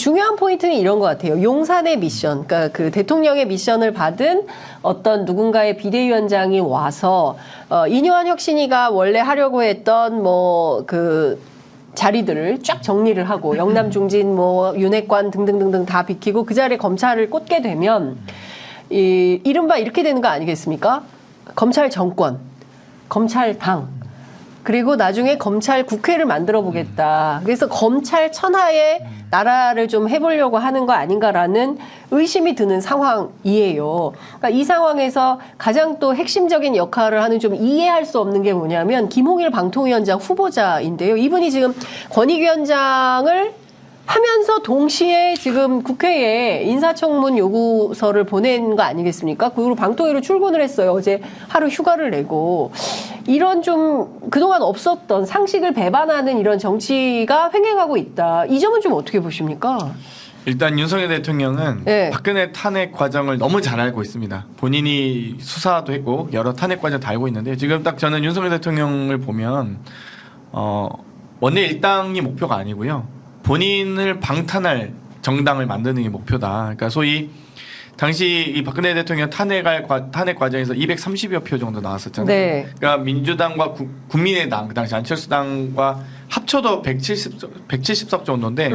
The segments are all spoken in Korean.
중요한 포인트는 이런 것 같아요. 용산의 미션, 그러니까 그 대통령의 미션을 받은 어떤 누군가의 비대위원장이 와서 이뇨한 혁신위가 원래 하려고 했던 뭐 그 자리들을 쫙 정리를 하고 영남 중진 뭐 윤핵관 등등등등 다 비키고 그 자리에 검찰을 꽂게 되면 이른바 이렇게 되는 거 아니겠습니까? 검찰 정권, 검찰 당, 그리고 나중에 검찰 국회를 만들어 보겠다. 그래서 검찰 천하에 나라를 좀 해보려고 하는 거 아닌가라는 의심이 드는 상황이에요. 그러니까 이 상황에서 가장 또 핵심적인 역할을 하는 좀 이해할 수 없는 게 뭐냐면 김홍일 방통위원장 후보자인데요. 이분이 지금 권익위원장을 하면서 동시에 지금 국회에 인사청문 요구서를 보낸 거 아니겠습니까? 그리고 방통위로 출근을 했어요. 어제 하루 휴가를 내고. 이런 좀 그동안 없었던 상식을 배반하는 이런 정치가 횡행하고 있다. 이 점은 좀 어떻게 보십니까? 일단 윤석열 대통령은 네. 박근혜 탄핵 과정을 너무 잘 알고 있습니다. 본인이 수사도 했고 여러 탄핵 과정 다 알고 있는데 지금 딱 저는 윤석열 대통령을 보면 원내 일당이 목표가 아니고요. 본인을 방탄할 정당을 만드는 게 목표다. 그러니까 소위 당시 이 박근혜 대통령 탄핵 과정에서 230여 표 정도 나왔었잖아요. 네. 그러니까 민주당과 국민의당, 그 당시 안철수당과 합쳐도 170석 정도인데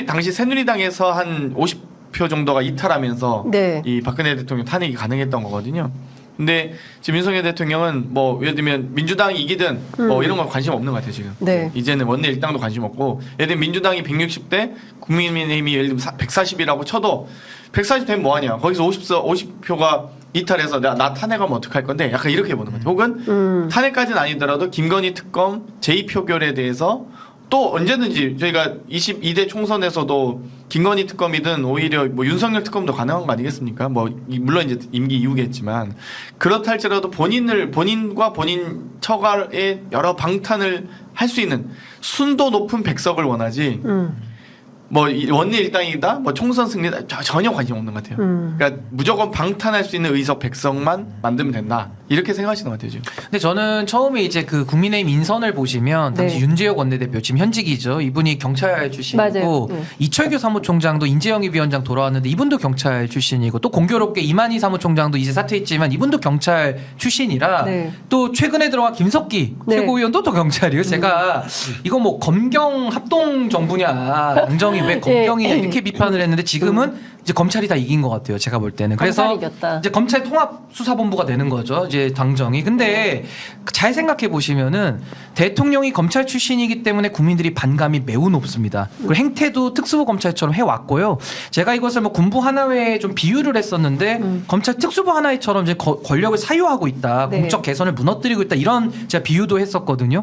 당시 새누리당에서 한 50표 정도가 이탈하면서 네. 이 박근혜 대통령 탄핵이 가능했던 거거든요. 근데 지금 윤석열 대통령은 뭐 예를 들면 민주당이 이기든 뭐 이런 건 관심 없는 것 같아요 지금. 네. 이제는 원내 일당도 관심 없고 예를 들면 민주당이 160대 국민의힘이 예를 들면 140이라고 쳐도 140 되면 뭐하냐. 거기서 50표가 이탈해서 나 탄핵하면 어떡할 건데 약간 이렇게 보는 것 같아요. 혹은 탄핵까지는 아니더라도 김건희 특검 제2표결에 대해서 또 언제든지 저희가 22대 총선에서도 김건희 특검이든 오히려 뭐 윤석열 특검도 가능한 거 아니겠습니까? 뭐 물론 이제 임기 이후겠지만 그렇다 할지라도 본인과 본인 처가의 여러 방탄을 할 수 있는 순도 높은 백석을 원하지. 뭐 원내 일당이다, 뭐 총선 승리다 전혀 관심 없는 것 같아요. 그러니까 무조건 방탄할 수 있는 의석 백석만 만들면 된다 이렇게 생각하시는 것 같아요 지금. 근데 저는 처음에 이제 그 국민의힘 인선을 보시면 당시 네. 윤재혁 원내대표 지금 현직이죠. 이분이 경찰 출신이고 맞아요. 이철규 사무총장도 인재영입 위원장 돌아왔는데 이분도 경찰 출신이고 또 공교롭게 이만희 사무총장도 이제 사퇴했지만 이분도 경찰 출신이라 네. 또 최근에 들어간 김석기 네. 최고위원도 또 경찰이에요. 제가 이거 뭐 검경 합동 정부냐 당정이 왜 검경이냐 네. 이렇게 비판을 했는데 지금은 이제 검찰이 다 이긴 것 같아요. 제가 볼 때는. 그래서 검찰이 이겼다. 이제 검찰 통합 수사본부가 되는 거죠. 이제 당정이. 근데 잘 생각해 보시면은 대통령이 검찰 출신이기 때문에 국민들이 반감이 매우 높습니다. 그리고 행태도 특수부 검찰처럼 해왔고요. 제가 이것을 뭐 군부 하나회에 좀 비유를 했었는데 검찰 특수부 하나회처럼 이제 권력을 사유하고 있다. 네. 공적 개선을 무너뜨리고 있다. 이런 제가 비유도 했었거든요.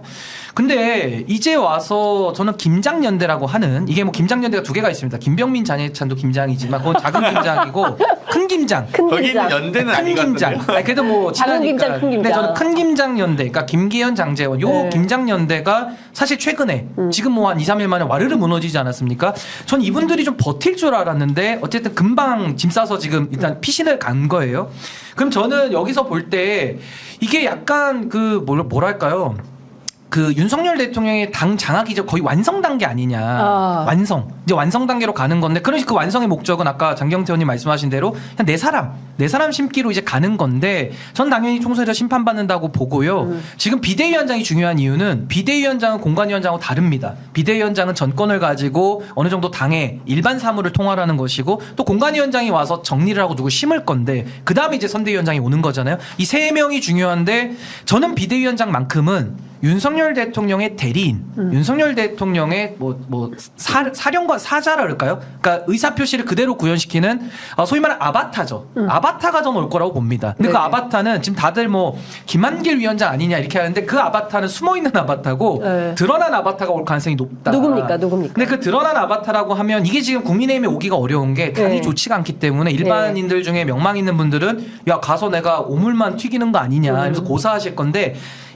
근데 이제 와서 저는 김장연대라고 하는 이게 뭐 김장연대가 두 개가 있습니다. 김병민 장해찬도 김장이지만 그건 작은 김장이고 큰 김장. 큰 거기는 김장. 연대는 큰 아닌 것 김장. 같은데요. 아니, 그래도 뭐 작은 친하니까. 김장, 큰 김장. 근데 저는 큰 김장 연대. 그러니까 김기현, 장제원. 요 네. 김장 연대가 사실 최근에 지금 뭐 한 2, 3일 만에 와르르 무너지지 않았습니까? 전 이분들이 좀 버틸 줄 알았는데 어쨌든 금방 짐 싸서 지금 일단 피신을 간 거예요. 그럼 저는 여기서 볼 때 이게 약간 그 뭐랄까요? 그 윤석열 대통령의 당 장악이 이제 거의 완성 단계 아니냐. 완성. 이제 완성 단계로 가는 건데, 그러니까 그 완성의 목적은 아까 장경태 의원님 말씀하신 대로 그냥 네 사람 심기로 이제 가는 건데, 전 당연히 총선에서 심판받는다고 보고요. 지금 비대위원장이 중요한 이유는 비대위원장은 공관위원장하고 다릅니다. 비대위원장은 전권을 가지고 어느 정도 당의 일반 사무를 통할하는 것이고, 또 공관위원장이 와서 정리를 하고 누구 심을 건데, 그 다음에 이제 선대위원장이 오는 거잖아요. 이 세 명이 중요한데, 저는 비대위원장만큼은 윤석열 대통령의 대리인, 윤석열 대통령의 사령관 사자라 그럴까요? 그러니까 의사표시를 그대로 구현시키는 소위 말하는 아바타죠. 아바타가 전 올 거라고 봅니다. 근데 네. 그 아바타는 지금 다들 뭐 김한길 위원장 아니냐 이렇게 하는데 그 아바타는 숨어 있는 아바타고 네. 드러난 아바타가 올 가능성이 높다. 누굽니까? 근데 그 드러난 아바타라고 하면 이게 지금 국민의힘에 오기가 어려운 게 당이 네. 좋지가 않기 때문에 일반인들 중에 명망 있는 분들은 야 가서 내가 오물만 튀기는 거 아니냐 이러면서 고사하실 건데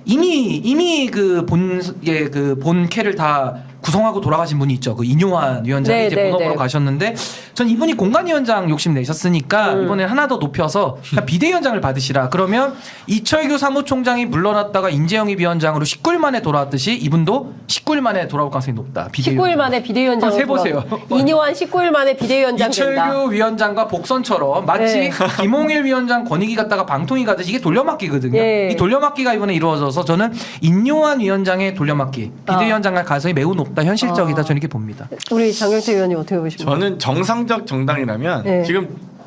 이미 그 본캐를 다 구성하고 돌아가신 분이 있죠. 그 인요한 위원장이 네, 이제 네, 본업으로 네. 가셨는데 전 이분이 공관위원장 욕심 내셨으니까 이번에 하나 더 높여서 그냥 비대위원장을 받으시라. 그러면 이철규 사무총장이 물러났다가 인재영입 위원장으로 19일 만에 돌아왔듯이 이분도 19일 만에 돌아올 가능성이 높다. 19일 만에 비대위원장으로 한번 세보세요. 이뇨한 19일 만에 비대위원장 된다. 이철규 위원장과 복선처럼 마치 네. 김홍일 위원장 권익위 갔다가 방통위 가듯이 이게 돌려막기거든요. 예. 이 돌려막기가 이번에 이루어져서 저는 인요한 위원장의 돌려막기 비대위원장 갈 가능성이 매우 높다. 현실적이다. 저는 이렇게 봅니다. 우리 장경태 의원님 어떻게 보십니까? 저는 정상적 정당이라면 네.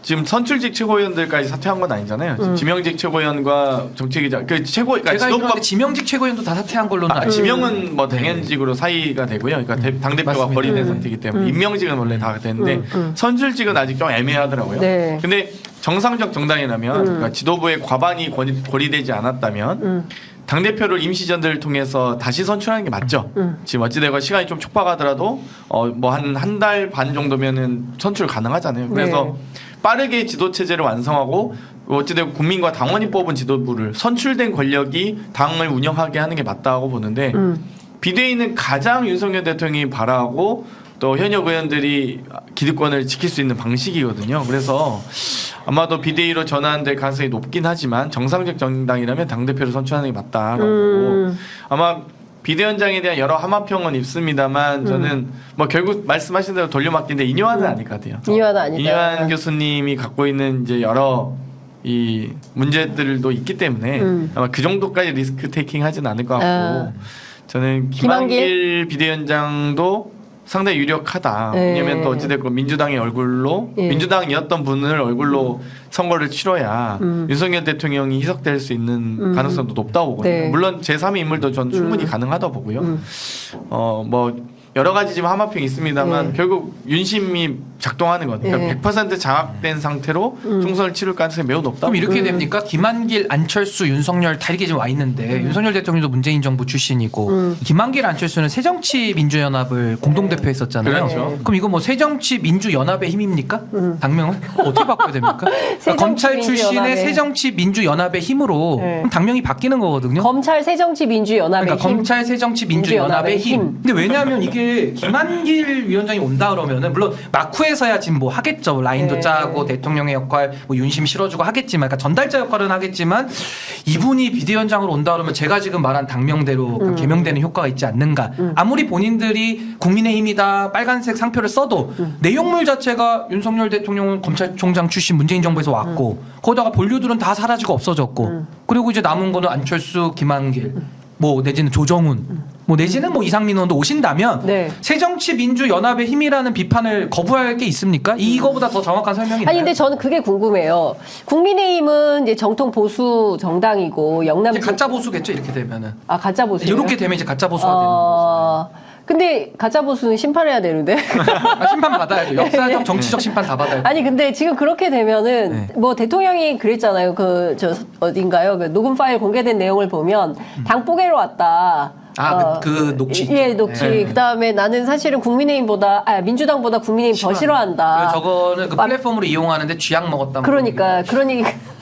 지금 선출직 최고위원들까지 사퇴한 건 아니잖아요. 지금 지명직 최고위원과 정책위자 그 최고 그러니까 제가 지도부가 알기로는 지명직 최고위원도 다 사퇴한 걸로는 알고 지명은 뭐 당연직으로 사이가 되고요. 그러니까 당 대표가 맞습니다. 거린의 선택이기 때문에 임명직은 원래 다 되는데 선출직은 아직 좀 애매하더라고요. 네. 근데 정상적 정당이라면 그러니까 지도부의 과반이 고리되지 않았다면 당 대표를 임시전들을 통해서 다시 선출하는 게 맞죠. 지금 어찌되건 시간이 좀 촉박하더라도 뭐 한 달 반 정도면은 선출 가능하잖아요. 그래서 네. 빠르게 지도 체제를 완성하고 어찌되건 국민과 당원이 뽑은 지도부를 선출된 권력이 당을 운영하게 하는 게 맞다고 보는데 비대위는 가장 윤석열 대통령이 바라고 또 현역 의원들이 기득권을 지킬 수 있는 방식이거든요. 그래서 아마도 비대위로 전환될 가능성이 높긴 하지만 정상적 정당이라면 당대표를 선출하는 게 맞다라고 보고 아마 비대위원장에 대한 여러 함합평은 있습니다만 저는 뭐 결국 말씀하신 대로 돌려막기인데 인요한은 아닐 것 같아요. 인요한은 아니다. 인요한 교수님이 갖고 있는 이제 여러 이 문제들도 있기 때문에 아마 그 정도까지 리스크 테이킹 하진 않을 것 같고 아. 저는 김한길 비대위원장도 상당히 유력하다. 네. 왜냐하면 또 어찌됐건 민주당의 얼굴로 예. 민주당이었던 분을 얼굴로 선거를 치러야 윤석열 대통령이 희석될 수 있는 가능성도 높다고 보거든요. 네. 물론 제3의 인물도 전 충분히 가능하다 보고요. 뭐 여러 가지 지금 함합평이 있습니다만 네. 결국 윤심이 작동하는 거니까 네. 100% 장악된 상태로 총선을 치를 가능성이 매우 높다. 그럼 이렇게 됩니까? 김한길, 안철수, 윤석열 다 이렇게 지금 와 있는데 윤석열 대통령도 문재인 정부 출신이고 김한길, 안철수는 새정치민주연합을 공동대표했었잖아요. 그렇죠. 그럼 이거 뭐 새정치민주연합의 힘입니까? 당명을 어떻게 바꿔야 됩니까? 그러니까 검찰 출신의 새정치민주연합의 힘으로 네. 그럼 당명이 바뀌는 거거든요. 검찰 새정치민주연합의 그러니까 힘. 검찰 새정치민주연합의 힘. 근데 왜냐하면 이게 김한길 위원장이 온다 그러면은 물론 마쿠에서야 지금 뭐 하겠죠. 라인도 네. 짜고 대통령의 역할, 뭐 윤심 실어주고 하겠지만, 그러니까 전달자 역할은 하겠지만 이분이 비대위원장으로 온다 그러면 제가 지금 말한 당명대로 개명되는 효과가 있지 않는가. 아무리 본인들이 국민의힘이다 빨간색 상표를 써도 내용물 자체가 윤석열 대통령은 검찰총장 출신 문재인 정부에서 왔고 거기다가 본류들은 다 사라지고 없어졌고 그리고 이제 남은 거는 안철수, 김한길. 뭐 내지는 조정훈, 뭐 내지는 뭐 이상민 의원도 오신다면 네. 새정치민주연합의 힘이라는 비판을 거부할 게 있습니까? 이거보다 더 정확한 설명이 있나요? 아니 근데 저는 그게 궁금해요. 국민의힘은 이제 정통 보수 정당이고 영남 이제 가짜 보수겠죠 이렇게 되면은. 가짜 보수. 이렇게 되면 이제 가짜 보수가 되는 거죠. 근데 가짜 보수는 심판해야 되는데. 심판 받아야죠. 역사적, 정치적 심판 다 받아야 돼. 아니 근데 지금 그렇게 되면은 네. 뭐 대통령이 그랬잖아요. 그 저 어딘가요? 그 녹음 파일 공개된 내용을 보면 당 뽀개로 왔다. 그 녹취. 예, 녹취. 네. 그다음에 나는 사실은 민주당보다 국민의힘 더 싫어한다. 저거는 그 플랫폼으로 이용하는데 쥐약 먹었다. 그러니까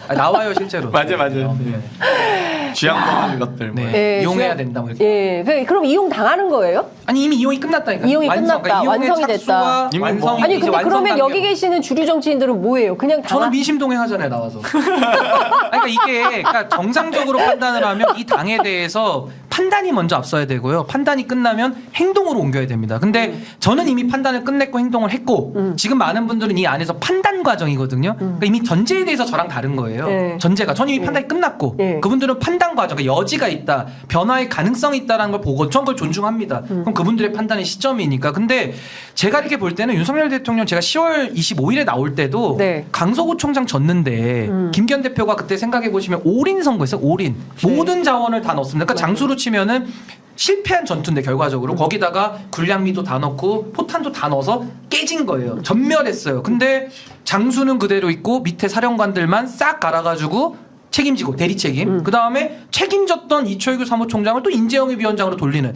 나와요 실제로. 맞아요. 네. 쥐약 먹는 것들. 뭐. 네. 예, 이용해야 지금- 된다. 뭐 이렇게. 예, 그럼 이용 당하는 거예요? 아니 이미 이용이 끝났다니까. 이용이 끝났다. 완성이 됐다. 이미 뭐- 완성이 아니 이제 근데 완성 그러면 단계. 여기 계시는 주류 정치인들은 뭐예요? 그냥 저는 민심동행 하잖아요 나와서. 그러니까 이게 그러니까 정상적으로 판단을 하면 이 당에 대해서 판단이 먼저 앞서야 되고요. 판단이 끝나면 행동으로 옮겨야 됩니다. 근데 저는 이미 판단을 끝냈고 행동을 했고 지금 많은 분들은 이 안에서 판단 과정이거든요. 그러니까 이미 전제에 대해서 저랑 다른 거예요. 네. 전제가 저는 이미 판단이 끝났고 네. 그분들은 판단 과정, 그러니까 여지가 있다, 변화의 가능성이 있다라는 걸 보고 전 그걸 존중합니다. 그럼 그분들의 판단의 시점이니까. 근데 제가 이렇게 볼 때는 윤석열 대통령 제가 10월 25일에 나올 때도 네. 강서구청장 졌는데 김기현 대표가 그때 생각해 보시면 올인 선거였어요. 올인. 모든 자원을 다 넣었습니다. 그러니까 장수로 치면은 실패한 전투인데 결과적으로 거기다가 군량미도 다 넣고 포탄도 다 넣어서 깨진 거예요. 전멸했어요. 근데 장수는 그대로 있고 밑에 사령관들만 싹 갈아가지고 책임지고 대리 책임. 그 다음에 책임졌던 이철규 사무총장을 또 인재영입 위원장으로 돌리는.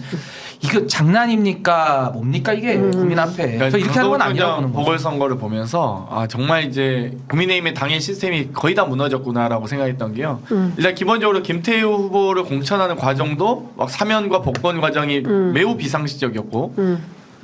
이거 장난입니까? 뭡니까 이게 국민 앞에. 저 이렇게 하는 건 아니라고 보는 거죠. 보궐선거를 보면서 아 정말 이제 국민의힘의 당일 시스템이 거의 다 무너졌구나라고 생각했던 게요. 일단 기본적으로 김태우 후보를 공천하는 과정도 막 사면과 복권 과정이 매우 비상식적이었고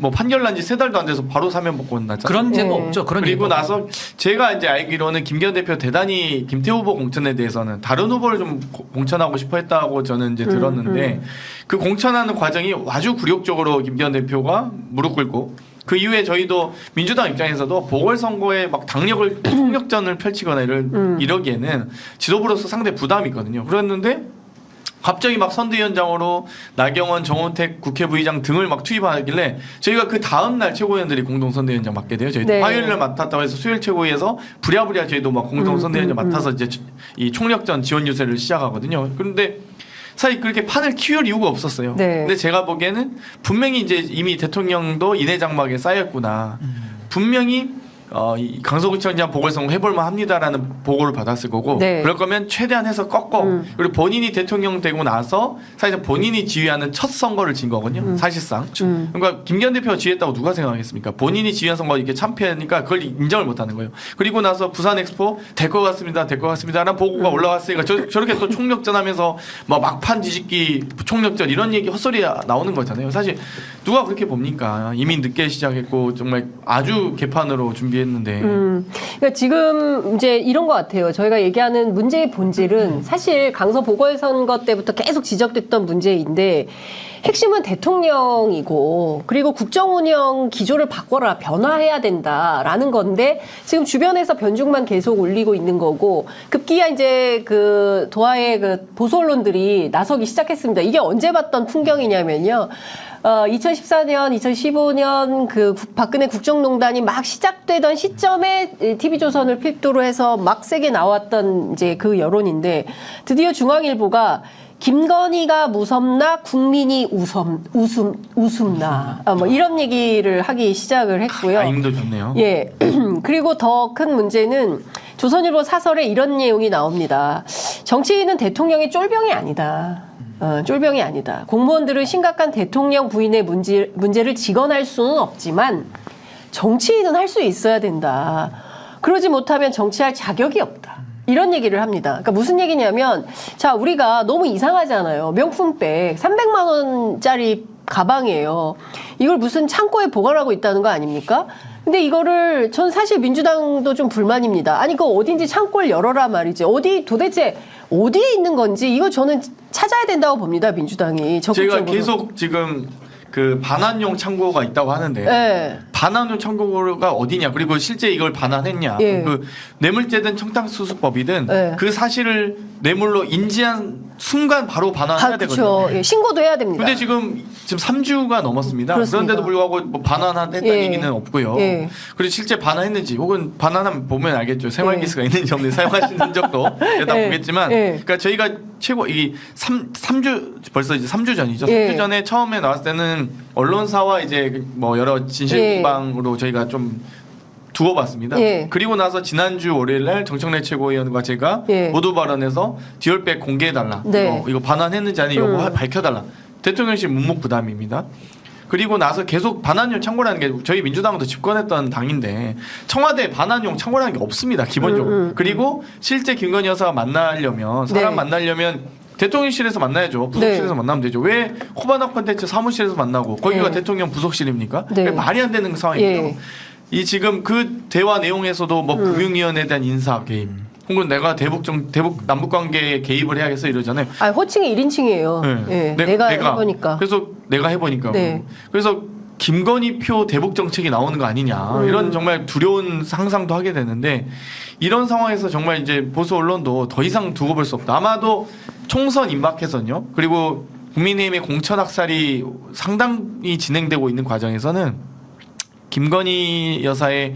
뭐 판결 난 지 3달도 안 돼서 바로 사면 복권 났잖아요. 그런 제도 네. 없죠. 그런 그리고 예가 나서 제가 이제 알기로는 김기현 대표 대단히 김태우 후보 공천에 대해서는 다른 후보를 좀 공천하고 싶어 했다고 저는 이제 들었는데 그 공천하는 과정이 아주 굴욕적으로 김기현 대표가 무릎 꿇고 그 이후에 저희도 민주당 입장에서도 보궐선거에 막 당력을 총력전을 펼치거나 이러기에는 지도부로서 상당히 부담이 있거든요. 그랬는데 갑자기 막 선대위원장으로 나경원, 정호택 국회부의장 등을 막 투입하길래 저희가 그 다음 날 최고위원들이 공동 선대위원장 맡게 돼요. 저희도 네. 화요일 날 맡았다고 해서 수요일 최고위에서 부랴부랴 저희도 막 공동 선대위원장 맡아서 이제 이 총력전 지원 유세를 시작하거든요. 그런데 사실 그렇게 판을 키울 이유가 없었어요. 네. 근데 제가 보기에는 분명히 이제 이미 대통령도 인해 장막에 쌓였구나. 분명히 이 강서구청장 보궐선거 해볼만 합니다라는 보고를 받았을 거고 네. 그럴 거면 최대한 해서 꺾어 그리고 본인이 대통령 되고 나서 사실 본인이 지휘하는 첫 선거를 진 거거든요 사실상 그러니까 김기현 대표가 지휘했다고 누가 생각하겠습니까? 본인이 지휘한 선거 이렇게 참패하니까 그걸 인정을 못하는 거예요. 그리고 나서 부산 엑스포 될 것 같습니다 라는 보고가 올라왔으니까 저렇게 또 총력전하면서 뭐 막판 뒤집기 총력전 이런 얘기 헛소리 나오는 거잖아요. 사실 누가 그렇게 봅니까? 이미 늦게 시작했고 정말 아주 개판으로 준비했는데 그러니까 지금 이제 이런 것 같아요. 저희가 얘기하는 문제의 본질은 사실 강서 보궐선거 때부터 계속 지적됐던 문제인데 핵심은 대통령이고 그리고 국정운영 기조를 바꿔라 변화해야 된다라는 건데 지금 주변에서 변죽만 계속 올리고 있는 거고 급기야 이제 그 도하의 그 보수 언론들이 나서기 시작했습니다. 이게 언제 봤던 풍경이냐면요. 2014년, 2015년 그 박근혜 국정농단이 막 시작되던 시점에 TV조선을 필두로 해서 막 세게 나왔던 이제 그 여론인데 드디어 중앙일보가 김건희가 무섭나 국민이 웃음나 뭐 이런 얘기를 하기 시작을 했고요. 아임도 좋네요. 예. 그리고 더 큰 문제는 조선일보 사설에 이런 내용이 나옵니다. 정치인은 대통령의 쫄병이 아니다. 쫄병이 아니다. 공무원들은 심각한 대통령 부인의 문제를 직언할 수는 없지만 정치인은 할 수 있어야 된다. 그러지 못하면 정치할 자격이 없다. 이런 얘기를 합니다. 그러니까 무슨 얘기냐면 자 우리가 너무 이상하잖아요. 명품백 300만 원짜리 가방이에요. 이걸 무슨 창고에 보관하고 있다는 거 아닙니까? 근데 이거를 전 사실 민주당도 좀 불만입니다. 아니 그거 어딘지 창고를 열어라 말이지. 도대체 어디에 있는 건지 이거 저는 찾아야 된다고 봅니다. 민주당이 적극적으로. 제가 계속 지금 그 반환용 창고가 있다고 하는데 네. 반환용 창고가 어디냐 그리고 실제 이걸 반환했냐 예. 그 뇌물죄든 청탁수수법이든 예. 그 사실을 뇌물로 인지한 순간 바로 반환해야 되거든요. 그렇죠. 예, 신고도 해야 됩니다. 근데 지금 3주가 넘었습니다. 그렇습니다. 그런데도 불구하고 뭐 반환했다는 예. 얘기는 없고요. 예. 그리고 실제 반환했는지 혹은 반환하면 보면 알겠죠. 생활기스가 있는지 없는지 사용하시는 적도 일단 예. 보겠지만 예. 그러니까 저희가 최고 이 3주 벌써 이제 3주 전이죠. 예. 3주 전에 처음에 나왔을 때는 언론사와 이제 뭐 여러 진실방으로 저희가 좀 두고 봤습니다. 예. 그리고 나서 지난주 월요일 날 정청래 최고위원과 제가 예. 모두 발언해서 디올백 공개해달라. 네. 이거 반환했는지 아닌지 요거 밝혀달라. 대통령실 묵묵부담입니다. 그리고 나서 계속 반환용 창고라는 게 저희 민주당도 집권했던 당인데 청와대 반환용 창고라는 게 없습니다. 기본적으로. 그리고 실제 김건희 여사가 만나려면 사람 네. 만나려면 대통령실에서 만나야죠. 부속실에서 네. 만나면 되죠. 왜 호반업 콘텐츠 사무실에서 만나고 거기가 네. 대통령 부속실입니까? 네. 말이 안 되는 상황이에요. 예. 이 지금 그 대화 내용에서도 뭐 금융위원회에 대한 인사 개입 혹은 내가 대북 남북 관계에 개입을 해야겠어 이러잖아요. 아 호칭이 1인칭이에요. 예. 내가 해보니까. 그래서 내가 해보니까. 네. 그래서 김건희 표 대북 정책이 나오는 거 아니냐 이런 정말 두려운 상상도 하게 되는데 이런 상황에서 정말 이제 보수 언론도 더 이상 두고 볼 수 없다. 아마도 총선 임박해서는요. 그리고 국민의힘의 공천 학살이 상당히 진행되고 있는 과정에서는 김건희 여사의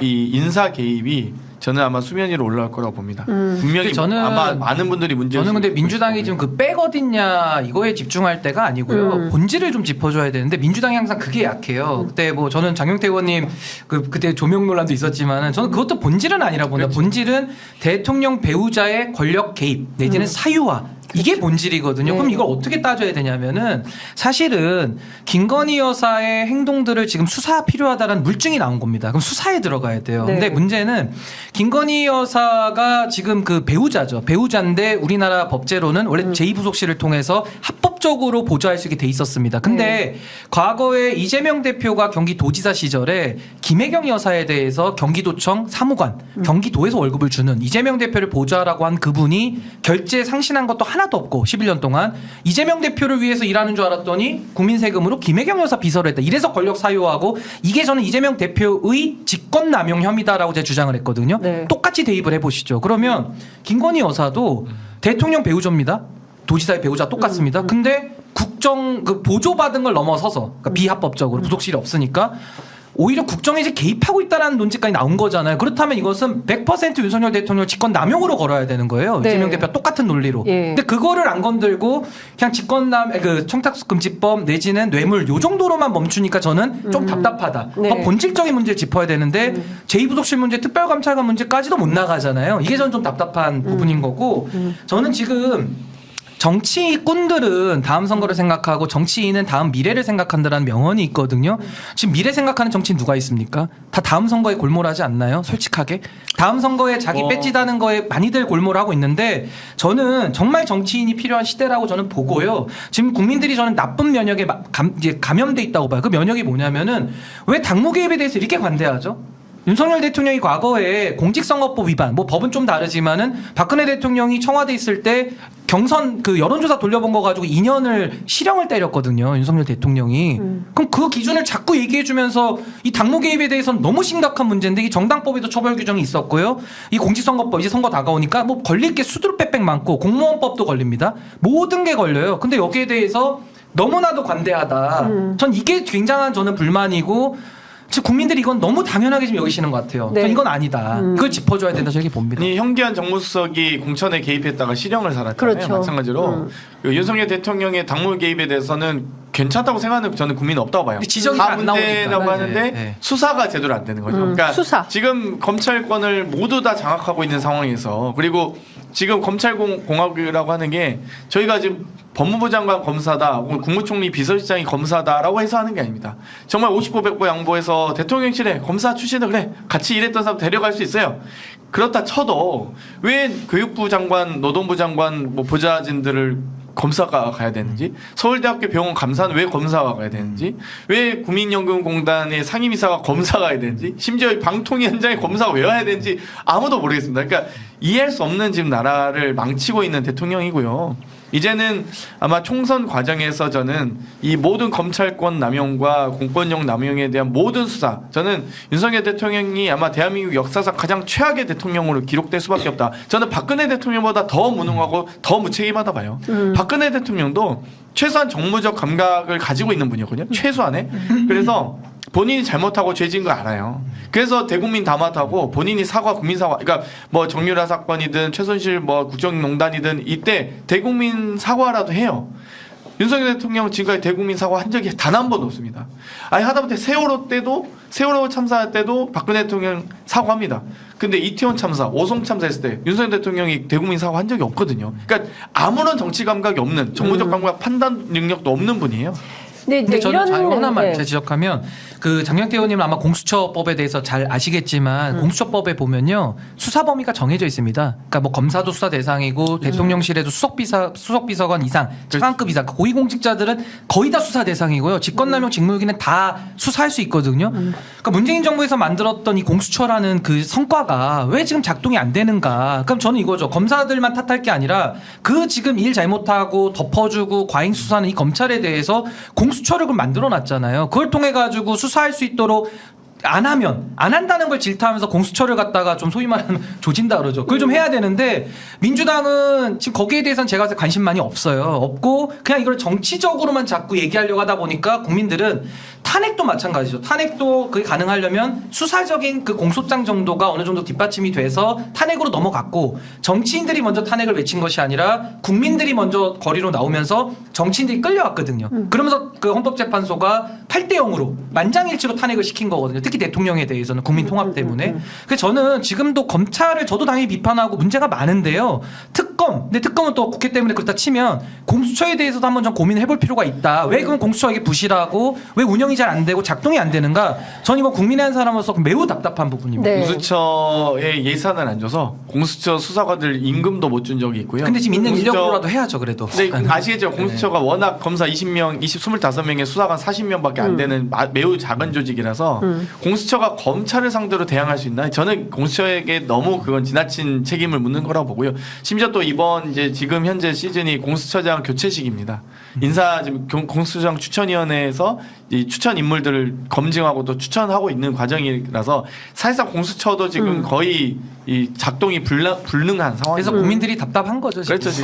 이 인사 개입이 저는 아마 수면 위로 올라올 거라고 봅니다. 분명히 저는 아마 많은 분들이 문제. 저는 근데 민주당이 지금 그 백 어딨냐 이거에 집중할 때가 아니고요. 본질을 좀 짚어줘야 되는데 민주당이 항상 그게 약해요. 그때 뭐 저는 장용태 의원님 그때 조명 논란도 있었지만은 저는 그것도 본질은 아니라고 봅니다. 그렇죠. 본질은 대통령 배우자의 권력 개입 내지는 사유화. 이게 본질이거든요. 네. 그럼 이걸 어떻게 따져야 되냐면은 사실은 김건희 여사의 행동들을 지금 수사 필요하다는 물증이 나온 겁니다. 그럼 수사에 들어가야 돼요. 네. 근데 문제는 김건희 여사가 지금 그 배우자죠. 배우자인데 우리나라 법제로는 원래 제2부속실을 통해서 합법적으로 보좌할 수 있게 돼 있었습니다. 근데 과거에 이재명 대표가 경기도지사 시절에 김혜경 여사에 대해서 경기도청 사무관, 경기도에서 월급을 주는 이재명 대표를 보좌하라고 한 그분이 결제 상신한 것도 하나도 없고 11년 동안 이재명 대표를 위해서 일하는 줄 알았더니 국민 세금으로 김혜경 여사 비서를 했다. 이래서 권력 사유화하고 이게 저는 이재명 대표의 직권남용 혐의다라고 제가 주장을 했거든요. 네. 똑같이 대입을 해보시죠. 그러면 김건희 여사도 대통령 배우자입니다. 도지사의 배우자 똑같습니다. 근데 국정 그 보조받은 걸 넘어서서 그러니까 비합법적으로 부속실이 없으니까 오히려 국정에 이제 개입하고 있다는 논지까지 나온 거잖아요. 그렇다면 이것은 100% 윤석열 대통령 직권 남용으로 걸어야 되는 거예요. 네. 이재명 대표 똑같은 논리로. 예. 근데 그거를 안 건들고 그냥 직권남 그 청탁금지법 내지는 뇌물 요 정도로만 멈추니까 저는 좀 답답하다. 네. 더 본질적인 문제를 짚어야 되는데 제2부속실 문제, 특별감찰관 문제까지도 못 나가잖아요. 이게 저는 좀 답답한 부분인 거고 저는 지금 정치꾼들은 다음 선거를 생각하고 정치인은 다음 미래를 생각한다는 명언이 있거든요. 지금 미래 생각하는 정치인 누가 있습니까? 다 다음 선거에 골몰하지 않나요? 솔직하게. 다음 선거에 자기 뺏지다는 거에 많이들 골몰하고 있는데 저는 정말 정치인이 필요한 시대라고 저는 보고요. 지금 국민들이 저는 나쁜 면역에 이제 감염돼 있다고 봐요. 그 면역이 뭐냐면은 왜 당무 개입에 대해서 이렇게 관대하죠? 윤석열 대통령이 과거에 공직선거법 위반, 뭐 법은 좀 다르지만은 박근혜 대통령이 청와대 있을 때 경선 그 여론조사 돌려본 거 가지고 2년을 실형을 때렸거든요. 윤석열 대통령이. 그럼 그 기준을 자꾸 얘기해주면서 이 당무 개입에 대해서는 너무 심각한 문제인데 이 정당법에도 처벌 규정이 있었고요. 이 공직선거법 이제 선거 다가오니까 뭐 걸릴 게 수두룩 빽빽 많고 공무원법도 걸립니다. 모든 게 걸려요. 근데 여기에 대해서 너무나도 관대하다. 전 이게 굉장한 저는 불만이고 지금 국민들이 이건 너무 당연하게 지금 여기시는 것 같아요. 네. 전 이건 아니다. 그걸 짚어줘야 된다 저렇게 봅니다. 이 현기한 정무수석이 공천에 개입했다가 실형을 살았잖아요. 그렇죠. 마찬가지로 윤석열 대통령의 당무 개입에 대해서는 괜찮다고 생각하는 저는 국민은 없다고 봐요. 지적이 다 안 나오니까. 문제라고 하는데 네, 네. 수사가 제대로 안 되는 거죠. 그러니까 수사. 지금 검찰권을 모두 다 장악하고 있는 상황에서 그리고 지금 검찰공화국이라고 하는 게 저희가 지금 법무부 장관 검사다 혹은 국무총리 비서실장이 검사다라고 해서 하는 게 아닙니다. 정말 50보 100보 양보해서 대통령실에 검사 출신을 그래 같이 일했던 사람 데려갈 수 있어요. 그렇다 쳐도 왜 교육부 장관, 노동부 장관 뭐 보좌진들을 검사가 가야 되는지, 서울대학교 병원 감사는 왜 검사가 가야 되는지, 왜 국민연금공단의 상임이사가 검사가 가야 되는지, 심지어 방통위 현장에 검사가 왜 와야 되는지 아무도 모르겠습니다. 그러니까 이해할 수 없는 지금 나라를 망치고 있는 대통령이고요. 이제는 아마 총선 과정에서 저는 이 모든 검찰권 남용과 공권력 남용에 대한 모든 수사, 저는 윤석열 대통령이 아마 대한민국 역사상 가장 최악의 대통령으로 기록될 수밖에 없다. 저는 박근혜 대통령보다 더 무능하고 더 무책임하다 봐요. 박근혜 대통령도 최소한 정무적 감각을 가지고 있는 분이거든요. 최소한의. 그래서 본인이 잘못하고 죄진 거 알아요. 그래서 대국민 담화하고 본인이 사과, 국민 사과, 그러니까 뭐 정유라 사건이든 최순실 뭐 국정농단이든 이때 대국민 사과라도 해요. 윤석열 대통령 지금까지 대국민 사과 한 적이 단 한 번도 없습니다. 아니 하다못해 세월호 참사 때도 박근혜 대통령 사과합니다. 근데 이태원 참사, 오송 참사했을 때 윤석열 대통령이 대국민 사과 한 적이 없거든요. 그러니까 아무런 정치 감각이 없는, 정무적 감각, 판단 능력도 없는 분이에요. 근데 저는 이런 하나만 네. 제가 지적하면 그 장경태 의원님은 아마 공수처법에 대해서 잘 아시겠지만 공수처법에 보면요 수사 범위가 정해져 있습니다. 그러니까 뭐 검사도 수사 대상이고 대통령실에도 수석비서관 이상 차관급 이상 고위공직자들은 거의 다 수사 대상이고요. 직권남용 직무유기는 다 수사할 수 있거든요. 그러니까 문재인 정부에서 만들었던 이 공수처라는 그 성과가 왜 지금 작동이 안 되는가? 그럼 저는 이거죠. 검사들만 탓할 게 아니라 그 지금 일 잘못하고 덮어주고 과잉 수사는 이 검찰에 대해서 공수처를 만들어 놨잖아요. 그걸 통해 가지고 수사할 수 있도록 안 한다는 걸 질타하면서 공수처를 갖다가 좀 소위 말하면 조진다 그러죠. 그걸 좀 해야 되는데 민주당은 지금 거기에 대해서는 제가 관심 많이 없어요. 없고 그냥 이걸 정치적으로만 자꾸 얘기하려고 하다 보니까 국민들은 탄핵도 마찬가지죠. 탄핵도 그게 가능하려면 수사적인 그 공소장 정도가 어느 정도 뒷받침이 돼서 탄핵으로 넘어갔고 정치인들이 먼저 탄핵을 외친 것이 아니라 국민들이 먼저 거리로 나오면서 정치인들이 끌려왔거든요. 그러면서 그 헌법재판소가 8대 0으로 만장일치로 탄핵을 시킨 거거든요. 특히 대통령에 대해서는 국민 통합 때문에. 그래서 저는 지금도 검찰을 저도 당연히 비판하고 문제가 많은데요. 근데 특검은 또 국회 때문에 그렇다 치면 공수처에 대해서도 한번 좀 고민해 볼 필요가 있다. 왜 그럼 공수처에게 부실하고 왜 운영이 잘 안 되고 작동이 안 되는가? 전 이거 국민의 한 사람으로서 매우 답답한 부분입니다. 네. 공수처에 예산을 안 줘서 공수처 수사관들 임금도 못 준 적이 있고요. 근데 지금 있는 공수처- 인력으로라도 해야죠, 그래도. 네, 아시겠죠? 공수처가 워낙 검사 20명, 25명에 수사관 40명밖에 안 되는 매우 작은 조직이라서 공수처가 검찰을 상대로 대항할 수 있나? 저는 공수처에게 너무 그건 지나친 책임을 묻는 거라고 보고요. 심지어 또 이번 이제 지금 현재 시즌이 공수처장 교체식입니다. 인사 지금 공수처장 추천위원회에서 이 추천 인물들을 검증하고 또 추천하고 있는 과정이라서 사실상 공수처도 지금 거의 이 작동이 불능한 상황입니다. 그래서 국민들이 답답한 거죠. 지금. 그렇죠. 지금.